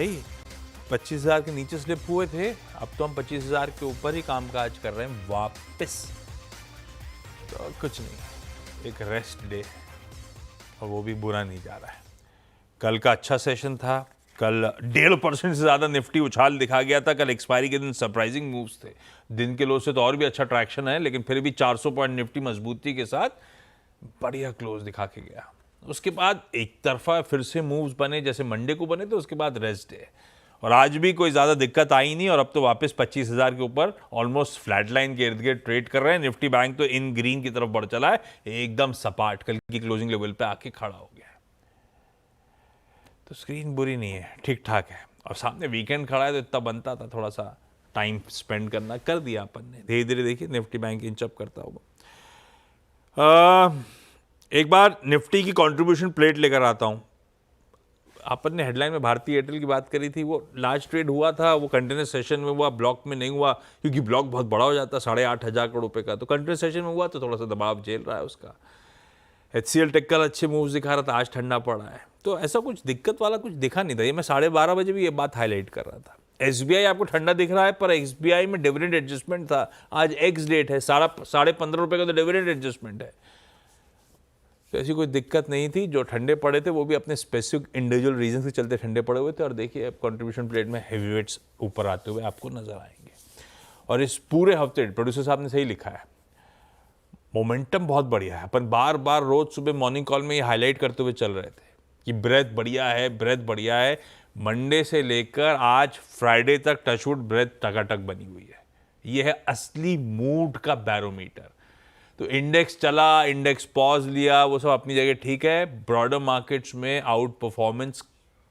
भाई 25,000 के नीचे स्लिप हुए थे, अब तो हम 25,000 के ऊपर ही कामकाज कर रहे हैं वापस। तो कुछ नहीं, एक रेस्ट डे और वो भी बुरा नहीं जा रहा है। कल का अच्छा सेशन था, कल 1.5% से ज़्यादा निफ्टी उछाल दिखा गया था। कल एक्सपायरी के दिन सरप्राइजिंग मूव्स थे, दिन के लो से तो और भी अच्छा ट्रैक्शन है, लेकिन फिर भी 400 पॉइंट निफ्टी मजबूती के साथ बढ़िया क्लोज दिखा के गया। उसके बाद एक तरफा फिर से मूव्स बने, जैसे मंडे को बने थे, उसके बाद रेस्ट डे और आज भी कोई ज़्यादा दिक्कत आई नहीं और अब तो वापस 25,000 के ऊपर ऑलमोस्ट फ्लैट लाइन के इर्द गिर्द ट्रेड कर रहे हैं। निफ्टी बैंक तो इन ग्रीन की तरफ बढ़ चला है, एकदम सपाट कल की क्लोजिंग लेवल पे आके खड़ा हो गया है। तो स्क्रीन बुरी नहीं है, ठीक ठाक है और सामने वीकेंड खड़ा है तो इतना बनता था थोड़ा सा टाइम स्पेंड करना, कर दिया अपन ने। धीरे धीरे देखिए निफ्टी बैंक इंचअप करता होगा। एक बार निफ्टी की कंट्रीब्यूशन प्लेट लेकर आता हूं। अपन ने हेडलाइन में भारतीय एयरटेल की बात करी थी, वो लार्ज ट्रेड हुआ था, वो कंटिन्यूस सेशन में हुआ, ब्लॉक में नहीं हुआ क्योंकि ब्लॉक बहुत बड़ा हो जाता है 8,500 करोड़ रुपए का। तो कंटिन्यूस सेशन में हुआ तो थोड़ा सा दबाव झेल रहा है उसका। HCL टेक कल अच्छे मूव्स दिखा रहा था, आज ठंडा पड़ा है, तो ऐसा कुछ दिक्कत वाला कुछ दिखा नहीं था। ये मैं 12:30 बजे भी ये बात हाईलाइट कर रहा था। SBI आपको ठंडा दिख रहा है, पर SBI में डिविडेंड एडजस्टमेंट था, आज एक्स डेट है, 15.5 रुपए का तो डिविडेंड एडजस्टमेंट है। तो ऐसी कोई दिक्कत नहीं थी। जो ठंडे पड़े थे वो भी अपने स्पेसिफिक इंडिविजुअल रीजन के चलते ठंडे पड़े हुए थे। और देखिए अब कंट्रीब्यूशन प्लेट में हेवीवेट्स ऊपर आते हुए आपको नजर आएंगे। और इस पूरे हफ्ते प्रोड्यूसर साहब ने सही लिखा है, मोमेंटम बहुत बढ़िया है। अपन बार बार रोज सुबह मॉर्निंग कॉल में ये हाईलाइट करते हुए चल रहे थे कि ब्रेथ बढ़िया है, ब्रेथ बढ़िया है। मंडे से लेकर आज फ्राइडे तक टचवुड ब्रेथ टकाटक बनी हुई है। यह है असली मूड का बैरोमीटर। तो इंडेक्स चला, इंडेक्स पॉज लिया, वो सब अपनी जगह ठीक है। ब्रॉडर मार्केट्स में आउट परफॉर्मेंस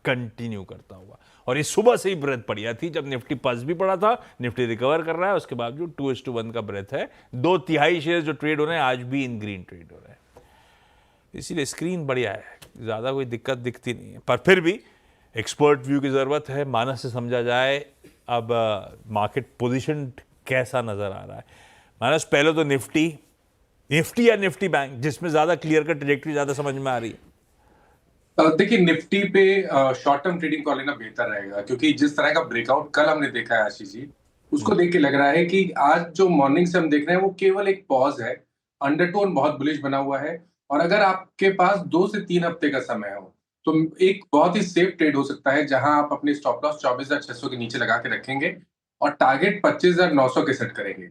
कंटिन्यू करता हुआ, और ये सुबह से ही ब्रेथ बढ़िया थी। जब निफ्टी पस भी पड़ा था, निफ्टी रिकवर कर रहा है, उसके बावजूद 2:1 का ब्रेथ है। 2/3 शेयर जो ट्रेड हो रहे हैं आज भी इन ग्रीन ट्रेड हो रहे हैं, इसीलिए स्क्रीन बढ़िया है, ज़्यादा कोई दिक्कत दिखती नहीं है। पर फिर भी एक्सपर्ट व्यू की ज़रूरत है, मानस से समझा जाए अब मार्केट पोजिशन कैसा नज़र आ रहा है। मानस पहले तो निफ्टी या निफ्टी बैंक, जिसमें ज़्यादा क्लियर कट ट्रैजेक्टरी ज़्यादा समझ में आ रही है? देखिए निफ्टी पे शॉर्ट टर्म ट्रेडिंग कॉल लेना बेहतर रहेगा, क्योंकि जिस तरह का ब्रेकआउट कल हमने देखा है आशीष जी, उसको देख के लग रहा है कि आज जो मॉर्निंग से हम देख रहे हैं वो केवल एक पॉज है। अंडरटोन बहुत बुलिश बना हुआ है, और अगर आपके पास 2 से 3 हफ्ते का समय हो तो एक बहुत ही सेफ ट्रेड हो सकता है, जहां आप अपनी स्टॉप लॉस 24,600 के नीचे लगा के रखेंगे और टारगेट 25,900 के सेट करेंगे।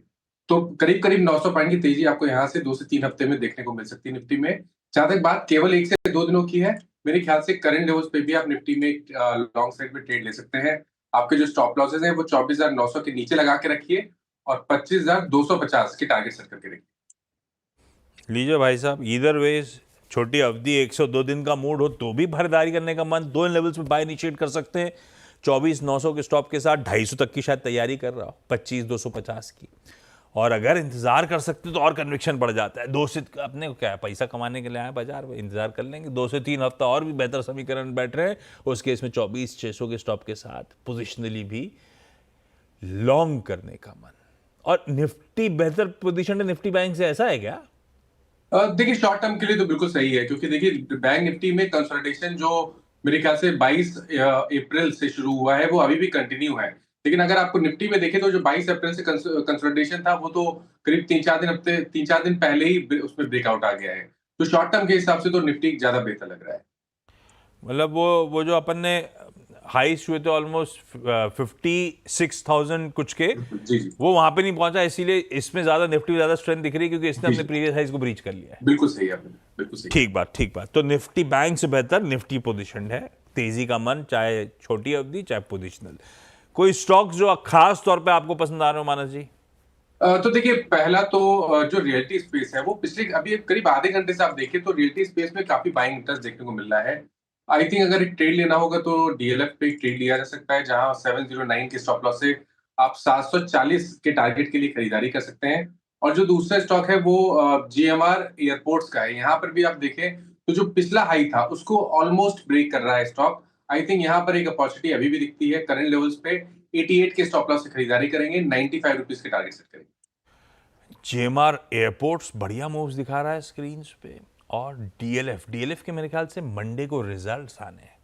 तो करीब करीब 900 पॉइंट की तेजी आपको यहाँ से 2 से 3 हफ्ते में देखने को मिल सकती है निफ्टी में। जहां तक बात केवल 1 से 2 दिनों की है, मेरे ख्याल से करंट लेवल्स पे भी आप निफ्टी में लॉन्ग साइड में ट्रेड ले सकते हैं। आपके जो स्टॉप लॉसेस हैं वो 24,900 के नीचे लगा के रखिए और 25,250 के टारगेट सेट करके रखिए। लीजिए भाई साहब, इधर वेज छोटी अवधि 102 दिन का मूड हो तो भी खरीदारी करने का मन, 2 लेवल्स में बाय इनिशिएट कर सकते हैं। 24,900 के स्टॉप के साथ 250 तक की शायद तैयारी कर रहा हो, 25,250 की। और अगर इंतजार कर सकते तो और कन्विक्शन बढ़ जाता है। 2 से अपने को क्या है, पैसा कमाने के लिए आए बाजार में, इंतजार कर लेंगे 2 से 3 हफ्ता और भी बेहतर समीकरण बैठ रहे हैं। उस केस में 24,600 के स्टॉप के साथ पोजिशनली भी लॉन्ग करने का मन। और निफ्टी बेहतर पोजीशन है निफ्टी बैंक से, ऐसा है क्या? देखिए शॉर्ट टर्म के लिए तो बिल्कुल सही है, क्योंकि देखिए बैंक निफ्टी में कंसोलिडेशन जो मेरे ख्याल से 22 अप्रैल से शुरू हुआ है वो अभी भी कंटिन्यू है। लेकिन अगर आपको निफ्टी में देखें तो जो 22 अप्रैल से कंसोलिडेशन था वो तो करीब 3-4 दिन पहले ही उसमें ब्रेकआउट आ गया है। तो शॉर्ट टर्म के हिसाब से तो निफ्टी ज्यादा बेहतर लग रहा है। मतलब वो जो अपन ने हाइस्ट हुए थे ऑलमोस्ट 56,000 कुछ के, जी जी, वो वहां पे नहीं पहुंचा, इसीलिए इसमें ज्यादा निफ्टी ज्यादा स्ट्रेंथ दिख रही है क्योंकि इसने जी अपने जी, प्रीवियस हाइज को ब्रीच कर लिया है। बिल्कुल सही है आपने, बिल्कुल सही। ठीक बात, ठीक बात। तो निफ्टी बैंक से बेहतर निफ्टी पोजीशन है, तेजी का मन, चाहे छोटी अवधि चाहे पोजिशनल। कोई स्टॉक्स जो खास तौर पे आपको पसंद आ रहे हो मानस जी? तो देखिए पहला तो जो रियल्टी स्पेस है वो पिछले अभी करीब आधे घंटे से आप देखिए तो रियल्टी स्पेस में काफी बाइंग इंटरेस्ट देखने को मिल रहा है। आई थिंक अगर एक ट्रेड लेना होगा तो डीएलएफ पे ट्रेड लिया जा सकता है, जहां 709 के स्टॉप लॉस से आप 740 के टारगेट के लिए खरीदारी कर सकते हैं। और जो दूसरा स्टॉक है वो जीएमआर एयरपोर्ट्स का है। यहाँ पर भी आप देखें तो जो पिछला हाई था उसको ऑलमोस्ट ब्रेक कर रहा है स्टॉक। आई थिंक यहाँ पर एक अपॉर्चुनिटी अभी भी दिखती है। करंट लेवल्स पे 88 के स्टॉप लॉस से खरीदारी करेंगे, 95 रुपीज के टारगेट सेट करेंगे। जेएमआर एयरपोर्ट्स बढ़िया मूव्स दिखा रहा है स्क्रीन पे। और डीएलएफ के मेरे ख्याल से मंडे को रिजल्ट्स आने हैं।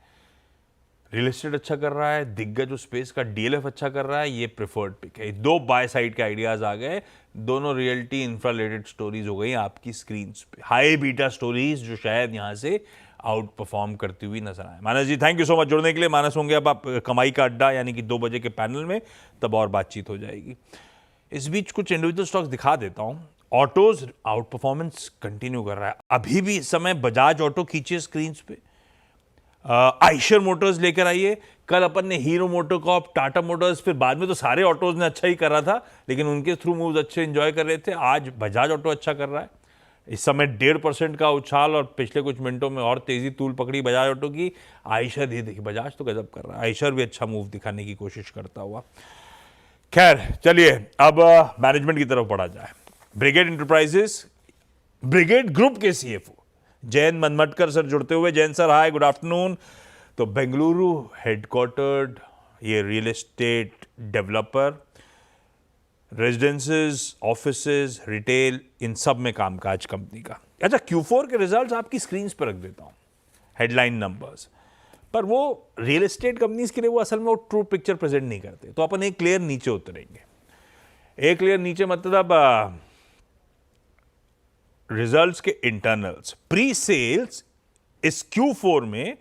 रियल एस्टेट अच्छा कर रहा है, दिग्गज जो स्पेस का डीएलएफ अच्छा कर रहा है, ये प्रेफर्ड पिक है। दो बाय साइड के आइडियाज आ गए, दोनों रियल्टी इंफ्रा रिलेटेड स्टोरीज हो गई आपकी स्क्रीन पे, हाई बीटा स्टोरीज जो शायद यहाँ से आउट परफॉर्म करती हुई नजर आए। मानस जी थैंक यू सो मच जुड़ने के लिए। मानस होंगे अब आप कमाई का अड्डा यानी कि 2 बजे के पैनल में, तब और बातचीत हो जाएगी। इस बीच कुछ इंडिविजुअल स्टॉक्स दिखा देता हूं। ऑटोज आउट परफॉर्मेंस कंटिन्यू कर रहा है, अभी भी इस समय बजाज ऑटो खींचे स्क्रीन पे, आइशर मोटर्स लेकर आइए। कल अपन ने हीरो मोटोकॉर्प, टाटा मोटर्स, फिर बाद में तो सारे ऑटोज ने अच्छा ही करा था, लेकिन उनके थ्रू मूव्स अच्छे एंजॉय कर रहे थे। आज बजाज ऑटो अच्छा कर रहा है, इस समय 1.5% का उछाल और पिछले कुछ मिनटों में और तेजी तूल पकड़ी बजाज ऑटो की। आइशर ये देखिए, बजाज तो गजब कर रहा है, आइशर भी अच्छा मूव दिखाने की कोशिश करता हुआ। खैर चलिए अब मैनेजमेंट की तरफ बढ़ा जाए। ब्रिगेड इंटरप्राइजेस, ब्रिगेड ग्रुप के सीएफओ जयंत मनमटकर सर जुड़ते हुए। Jayant sir hi, good afternoon. तो बेंगलुरु हेडक्वार्टर्ड ये real estate developer, residences, offices, retail, इन सब में कामकाज कंपनी का। अच्छा, Q4 के रिजल्ट्स आपकी स्क्रीन पर रख देता हूं, हेडलाइन नंबर्स, पर वो रियल एस्टेट कंपनीज के लिए वो असल में वो ट्रू पिक्चर प्रेजेंट नहीं करते, तो अपन एक लेयर नीचे उतरेंगे। एक लेयर नीचे मतलब रिजल्ट्स के इंटरनल्स। प्री सेल्स इस Q4 में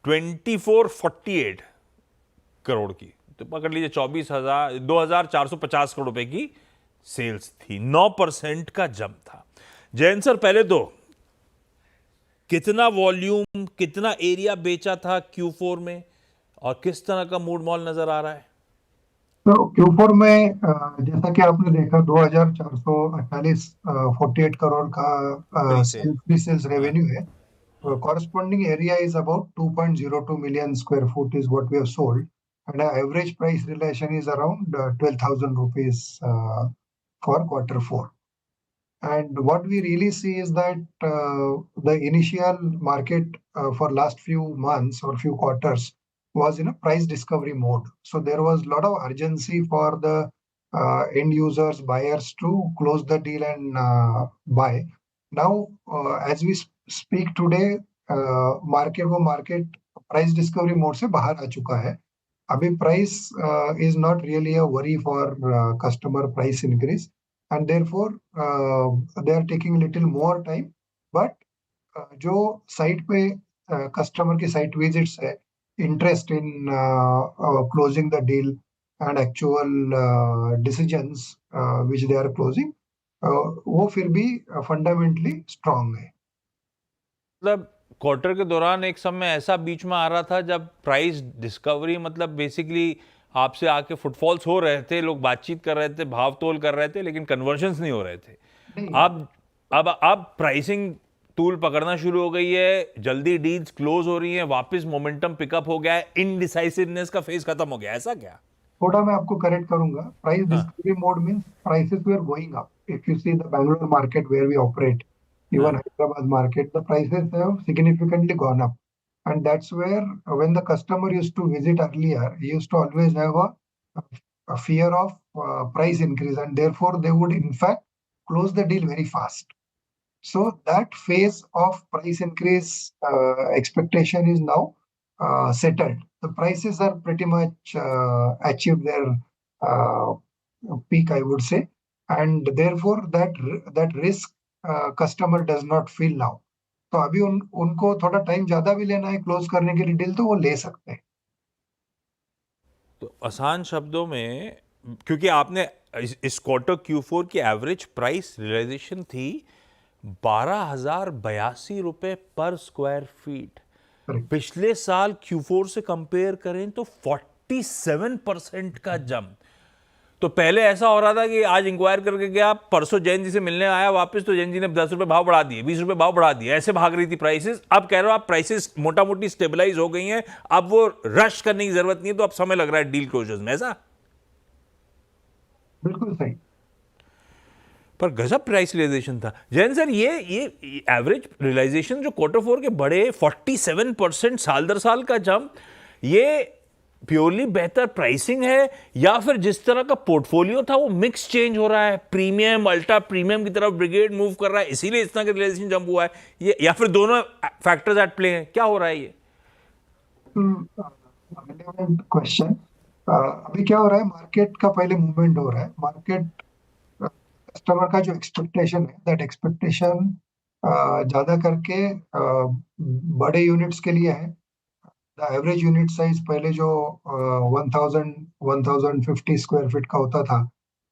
2448 करोड़ की, तो पकड़ लीजिए 24,450 करोड़ रुपए की सेल्स थी, 9% का जंप था। जैन सर पहले तो कितना वॉल्यूम, कितना एरिया बेचा था Q4 में, और किस तरह का मूड मॉल नजर आ रहा है? तो Q4 में जैसा कि आपने देखा 2,448 48 करोड़ का pre sale, pre sales revenue है। Corresponding area is about 2.02 million square foot is what we have sold, and our average price realization is around 12,000 rupees for quarter 4. And what we really see is that the initial market for last few months or few quarters was in a price discovery mode. So there was a lot of urgency for the end users, buyers to close the deal and buy. Now, as we speak today, market price discovery mode से बाहर आ चुका है. अभी price is not really a worry for customer price increase, and therefore they are taking a little more time. But जो site पे customer की site visits है, interest in closing the deal and actual decisions which they are closing, वो फिर भी fundamentally strong है. मतलब quarter के दौरान एक समय ऐसा बीच में आ रहा था जब प्राइस डिस्कवरी मतलब बेसिकली आपसे आके फुटफॉल्स हो रहे थे, लोग बातचीत कर रहे थे, भाव तोल कर रहे थे, लेकिन कन्वर्जन्स नहीं हो रहे थे। नहीं, अब प्राइसिंग टूल पकड़ना शुरू हो गई है, जल्दी डील्स क्लोज हो रही हैं, वापस मोमेंटम पिकअप हो गया है, इनडिसाइसिवनेस का फेज खत्म हो गया, ऐसा क्या? थोड़ा मैं आपको करेक्ट करूंगा. Price discovery mode means prices were going up. If you see the Bangalore market where we operate, even Hyderabad market, the prices have significantly gone up. And that's where when the customer used to visit earlier, he used to always have a fear of price increase, and therefore they would in fact close the deal very fast. So that phase of price increase expectation is now settled. The prices are pretty much achieved their peak, I would say, and therefore that risk customer does not feel now. तो अभी उनको थोड़ा time ज्यादा भी लेना है close करने के लिए डील, तो वो ले सकते हैं. तो आसान शब्दों में, क्योंकि आपने इस क्वार्टर Q4 की एवरेज प्राइस रियलाइजेशन थी 12,082 रुपए पर स्क्वायर फीट. पिछले साल Q4 से कंपेयर करें तो 47% का जंप. तो पहले ऐसा हो रहा था कि आज इंक्वायर करके गया, परसों जैन जी से मिलने आया वापस, तो जैन जी ने 10 रुपए भाव बढ़ा दिए, 20 रुपए भाव बढ़ा दिए, ऐसे भाग रही थी प्राइसेस. अब कह रहे हो आप प्राइसेस मोटा मोटी स्टेबलाइज हो गई हैं, अब वो रश करने की जरूरत नहीं है, तो अब समय लग रहा है डील क्लोजर्स में, ऐसा? बिल्कुल सही. पर गजब प्राइस रियलाइजेशन था जैन सर. ये एवरेज रियलाइजेशन जो Q4 के बड़े 47% साल दर साल का जंप, ये प्योरली बेहतर प्राइसिंग है या फिर जिस तरह का पोर्टफोलियो था वो मिक्स चेंज हो रहा है, प्रीमियम अल्ट्रा प्रीमियम की तरफ ब्रिगेड मूव कर रहा है, इसीलिए इस तरह का रियलाइजेशन जंप हुआ है, ये या फिर दोनों फैक्टर्स एट प्ले हैं, क्या हो रहा है ये? relevant question. अभी क्या हो रहा है, मार्केट का पहले मूवमेंट हो रहा है. मार्केट कस्टमर का जो एक्सपेक्टेशन है, दैट एक्सपेक्टेशन ज्यादा करके बड़े यूनिट्स के लिए है. द एवरेज यूनिट साइज पहले जो 1050 स्क्वायर फीट का होता था,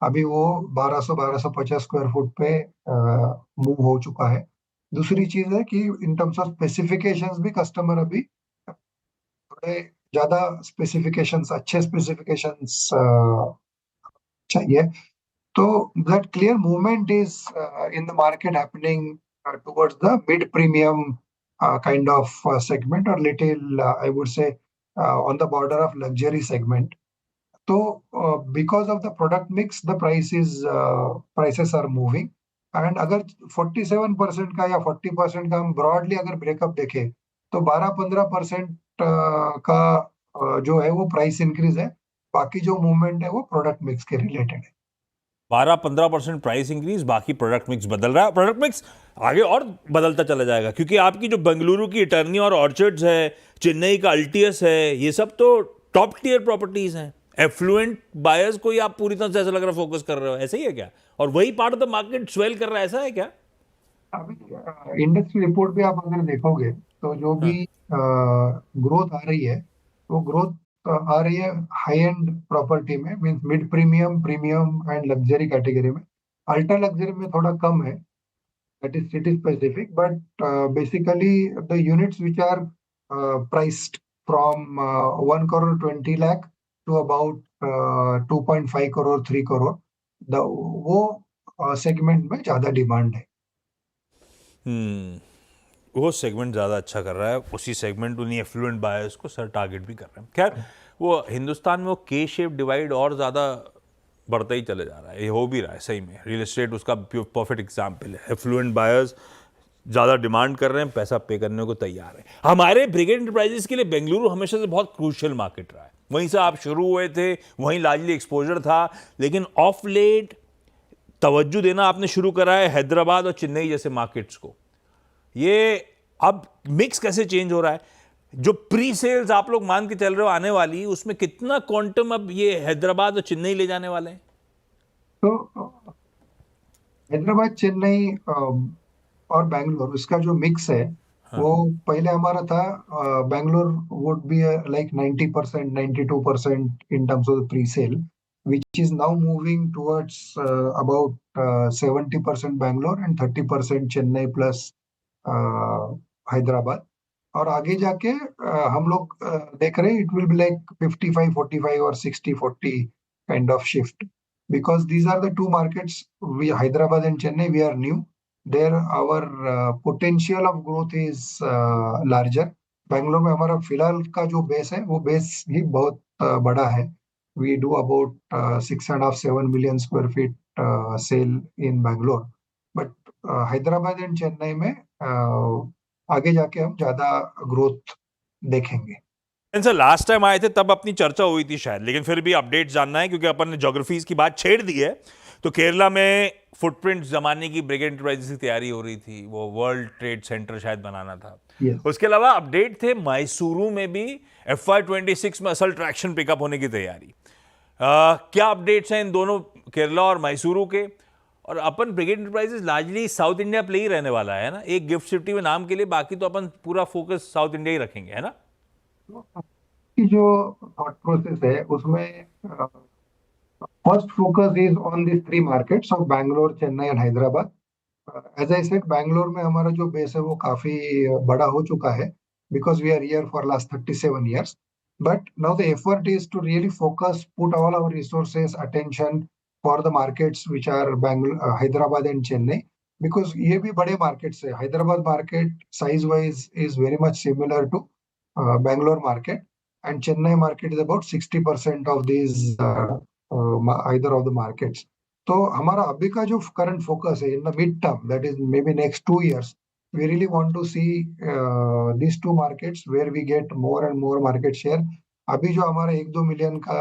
अभी वो 1250 स्क्वायर फुट पे मूव हो चुका है. दूसरी चीज है कि इन टर्म्स ऑफ स्पेसिफिकेशंस भी कस्टमर अभी थोड़े ज्यादा स्पेसिफिकेशंस, अच्छे स्पेसिफिकेशंस चाहिए. So that clear movement is in the market happening towards the mid premium kind of segment, or little I would say on the border of luxury segment. So because of the product mix, the prices are moving. And अगर 47% का या 40% का हम broadly अगर breakup देखें, तो 12-15% का जो है वो प्राइस इंक्रीज है. बाकी जो मूवमेंट है वो प्रोडक्ट मिक्स के रिलेटेड है. 12-15% प्राइस इंक्रीज, बाकी प्रोडक्ट मिक्स बदल रहा है. प्रोडक्ट मिक्स आगे और बदलता चला जाएगा, क्योंकि आपकी जो बेंगलुरु की इटर्नी और ऑर्चर्ड्स है, चेन्नई का अल्टियस है, ये सब तो टॉप टियर प्रॉपर्टीज हैं. एफ्लुएंट बायर्स को ही आप पूरी तरह से ऐसा लग रहा है फोकस कर रहे हो, ऐसे ही है क्या? और वही part of the market swell कर रहा है, ऐसा है क्या? अभी इंडस्ट्री रिपोर्ट भी आप अगर देखोगे, तो जो भी हाँ. ग्रोथ आ रही है, वो ग्रोथ आ रही है हाई एंड प्रॉपर्टी में, means mid premium, premium end luxury category में. अल्ट्रा लग्जरी में थोड़ा कम है, that is city specific. But basically the units which are priced from 1 crore 20 lakh to about 2.5 crore 3 crore, वो सेगमेंट में ज्यादा डिमांड है. वो सेगमेंट ज़्यादा अच्छा कर रहा है, उसी सेगमेंट उन्हीं एफ्लुएंट बायर्स को सर टारगेट भी कर रहे हैं. खैर, वो हिंदुस्तान में वो के शेप डिवाइड और ज़्यादा बढ़ता ही चले जा रहा है. ये हो भी रहा है सही में. रियल एस्टेट उसका परफेक्ट एग्जाम्पल है. एफ्लुएंट बायर्स ज़्यादा डिमांड कर रहे हैं, पैसा पे करने को तैयार है. हमारे ब्रिगेड एंटरप्राइजेस के लिए बेंगलुरु हमेशा से बहुत क्रूशियल मार्केट रहा है. वहीं से आप शुरू हुए थे, वहीं लार्जली एक्सपोजर था, लेकिन ऑफ लेट तवज्जो देना आपने शुरू करा है हैदराबाद और चेन्नई जैसे मार्केट्स को. ये अब मिक्स कैसे चेंज हो रहा है? जो प्री सेल्स आप लोग मान के चल रहे हो आने वाली, उसमें कितना क्वांटम अब ये हैदराबाद और चेन्नई ले जाने वाले हैं? तो हैदराबाद, चेन्नई और बैंगलोर, उसका जो मिक्स है, वो पहले हमारा था, Bangalore would be like 90%, 92% in terms of the pre-sale, which is now moving towards about 70% Bangalore and 30% Chennai plus Hyderabad. और आगे जाके हम लोग देख रहे हैं इट विल बी लाइक 55-45 और 60-40 kind of shift, because these are the two markets, we Hyderabad and Chennai, we are new there. Our potential of growth is larger. Bangalore में हमारा फिलहाल का जो बेस है, वो बेस ही बहुत बड़ा है. we do about 6.5-7 million square feet sale in Bangalore. but Hyderabad and Chennai में आगे जाके हम ज्यादा ग्रोथ देखेंगे. सर लास्ट टाइम आए थे तब अपनी चर्चा हुई थी शायद, लेकिन फिर भी अपडेट जानना है, क्योंकि अपन ने ज्योग्राफीज की बात छेड़ दी है. तो केरला में फुटप्रिंट जमाने की ब्रिगेड एंटरप्राइजेस की तैयारी हो रही थी, वो वर्ल्ड ट्रेड सेंटर शायद बनाना था. Yes. उसके अलावा अपडेट थे मैसूरू में भी FY26 में असल ट्रैक्शन पिकअप होने की तैयारी. क्या अपडेट्स हैं इन दोनों, केरला और मैसूरू के? और अपन Brigade Enterprises largely South India play ही रहने वाला है ना, एक गिफ्ट सिटी में नाम के लिए, बाकी तो अपन पूरा फोकस साउथ इंडिया ही रखेंगे, है ना? की जो थॉट प्रोसेस है, उसमें first focus is on this three markets of Bangalore, Chennai and Hyderabad. As I said, Bangalore में हमारा जो बेस है वो काफी बड़ा हो चुका है, because we are here for last 37 years. But now the effort is to really focus, put all our resources, attention for the markets which are Hyderabad and Chennai, because ये भी बड़े मार्केट्स है. Hyderabad market size wise is very much similar to Bangalore market, and Chennai market is about 60% of these either of the markets. तो हमारा अभी का जो current focus है in the mid term, that is may be next 2 years, we really want to see these two markets where we get more and more market share. अभी जो हमारा 1-2 million का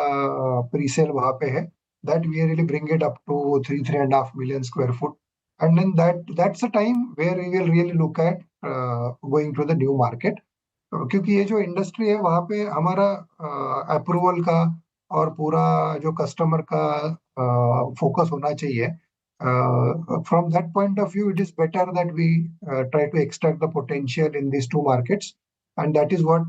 प्रीसेल वहां पे है, that we really bring it up to 3.5 million square foot, and then that's a time where we will really look at going to the new market. क्योंकि ये जो इंडस्ट्री है वहाँ पे हमारा अप्रूवल का और पूरा जो कस्टमर का फोकस होना चाहिए. From that point of view, it is better that we try to extract the potential in these two markets, and that is what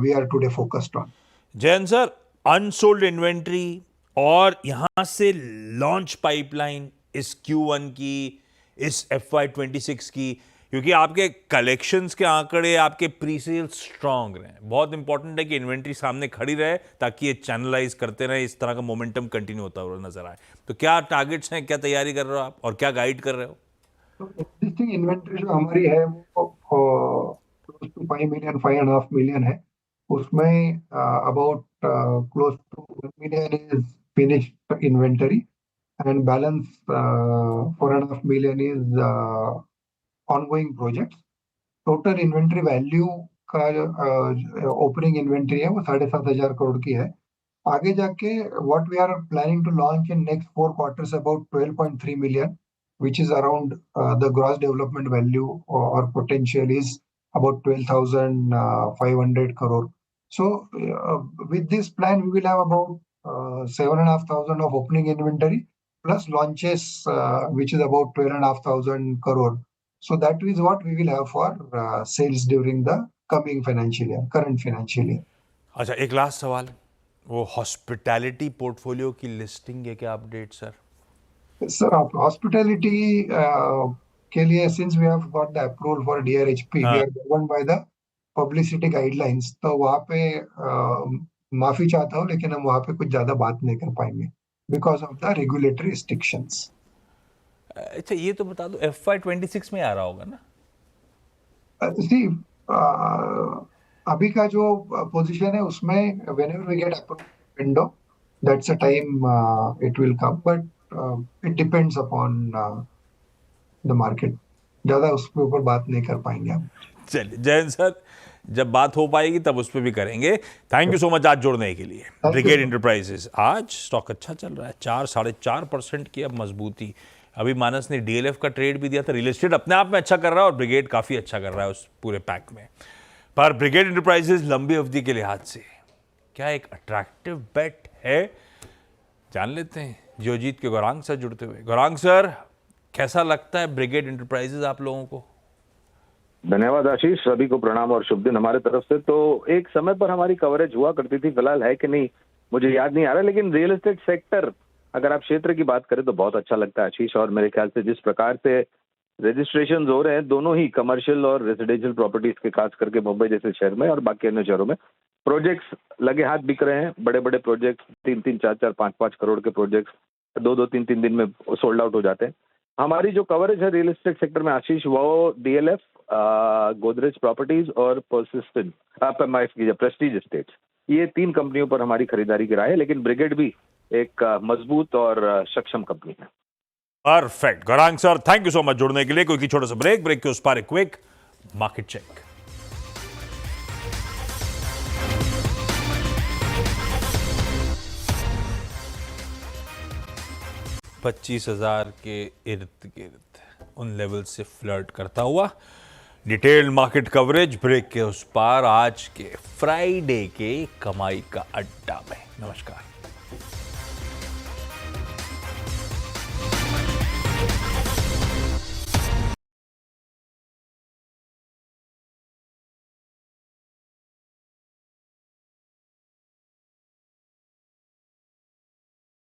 we are today focused on. Jayant sir, unsold inventory और यहां से launch pipeline इस Q1 की, इस FY26 की, क्योंकि आपके collections के आंकड़े, आपके प्री सेल्स स्ट्रांग रहे. बहुत इंपॉर्टेंट है कि इन्वेंट्री सामने खड़ी रहे ताकि ये चैनलाइज करते रहे, इस तरह का मोमेंटम कंटिन्यू होता हुआ नजर आए. तो क्या टारगेट्स हैं, क्या तैयारी कर रहे हो आप और क्या गाइड कर रहे हो? तो existing इन्वेंट्री जो हमारी है वो close to 5 million, 5.5 million है. उसमें about close to 1 million is finished inventory and balance 4.5 million is ongoing projects. Total inventory value का ओपनिंग इन्वेंट्री है वो 7,500 करोड़ की है. आगे जाके what we are planning to launch in next 4 quarters about 12.3 million, which is around the gross development value or potential is about 12,500 crore. So with this plan, we will have about 7,500 of opening inventory plus launches, which is about 12,500 crore. So that is what we will have for sales during the coming financial year, current financial year. अच्छा, एक last सवाल, वो hospitality portfolio की listing है, क्या update sir? Sir, hospitality के लिए since we have got the approval for DRHP, we are governed by the publicity guidelines. तो वहाँ पे माफी चाहता हूँ, लेकिन हम वहाँ पे कुछ ज्यादा बात नहीं कर पाएंगे because of the regulatory restrictions. अच्छा, ये तो बता दो, FY26 में आ रहा होगा ना? See, अभी का जो पोजीशन है उसमें whenever we get approval window, that's the time it will come, but it depends upon the market. ज्यादा उसके ऊपर बात नहीं कर पाएंगे हम. चलिए जयंत सर, जब बात हो पाएगी तब उस पर भी करेंगे. थैंक यू सो मच आज जुड़ने के लिए. ब्रिगेड इंटरप्राइजेस आज स्टॉक अच्छा चल रहा है, 4-4.5% की अब मजबूती. अभी मानस ने DLF का ट्रेड भी दिया था. रियल एस्टेट अपने आप में अच्छा कर रहा है और ब्रिगेड काफ़ी अच्छा कर रहा है उस पूरे पैक में. पर ब्रिगेड इंटरप्राइजेस लंबी अवधि के लिहाज से क्या एक अट्रैक्टिव बेट है? जान लेते हैं जियोजीत के गौरांग सर जुड़ते हुए. गौरांग सर, कैसा लगता है ब्रिगेड इंटरप्राइजेस आप लोगों को? धन्यवाद आशीष, सभी को प्रणाम और शुभ दिन हमारे तरफ से. तो एक समय पर हमारी कवरेज हुआ करती थी, फिलहाल है कि नहीं मुझे याद नहीं आ रहा, लेकिन रियल एस्टेट सेक्टर अगर आप क्षेत्र की बात करें तो बहुत अच्छा लगता है आशीष. और मेरे ख्याल से जिस प्रकार से रजिस्ट्रेशन हो रहे हैं दोनों ही कमर्शियल और रेजिडेंशियल प्रॉपर्टीज के, खास करके मुंबई जैसे शहर में और बाकी अन्य शहरों में प्रोजेक्ट्स लगे हाथ बिक रहे हैं. बड़े बड़े प्रोजेक्ट्स 3-3, 4-4, 5-5 करोड़ के प्रोजेक्ट्स 2-2, 3-3 दिन में सोल्ड आउट हो जाते हैं. हमारी जो कवरेज है रियल एस्टेट सेक्टर में आशीष, वो DLF, गोदरेज प्रॉपर्टीज और प्रेस्टीज एस्टेट्स, ये 3 कंपनियों पर हमारी खरीदारी की राय है. लेकिन ब्रिगेड भी एक मजबूत और सक्षम कंपनी है. Perfect. Gaurang sir, thank you so much जुड़ने के लिए. कोई छोटा सा ब्रेक के उस पार एक क्विक मार्केट चेक. 25,000 के इर्द गिर्द उन लेवल से फ्लर्ट करता हुआ डिटेल्ड मार्केट कवरेज ब्रेक के उस पार आज के फ्राइडे के कमाई का अड्डा में. नमस्कार.